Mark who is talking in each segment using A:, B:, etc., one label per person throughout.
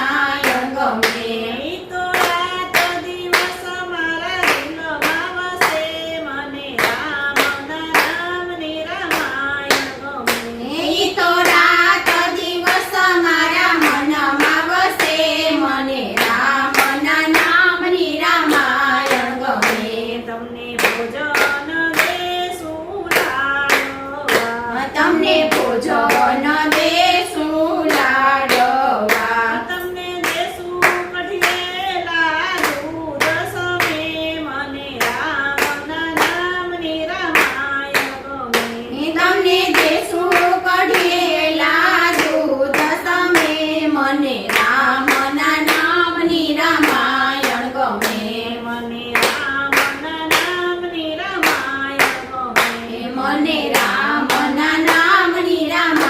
A: રામાયણ ગમે.
B: ઈ તો રાત દિવસ મારા દિલમાં વસે મને રામના નામની રામાયણ ગમે.
A: ઈ તો રાત દિવસ મારા મનમાં વસે મને રામના નામની રામાયણ ગમે.
B: તમને ભોજન દેશું લાડવા.
A: તમને ભોજન દેશું લાડવા.
B: તમને દેશું કઢિયેલા દૂધ સમે મને રામના નામની રામાયણ ગમે.
A: તમને દેશું કઢિયેલા દૂધ સમે મને રામના નામની રામાયણ ગમે.
B: મને રામના નામની રામાયણ ગમે.
A: મને રામના નામની રામાયણ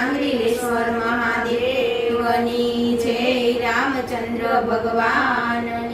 A: સાંગરીલેશ્વર મહાદેવની જય. રામચંદ્ર ભગવાન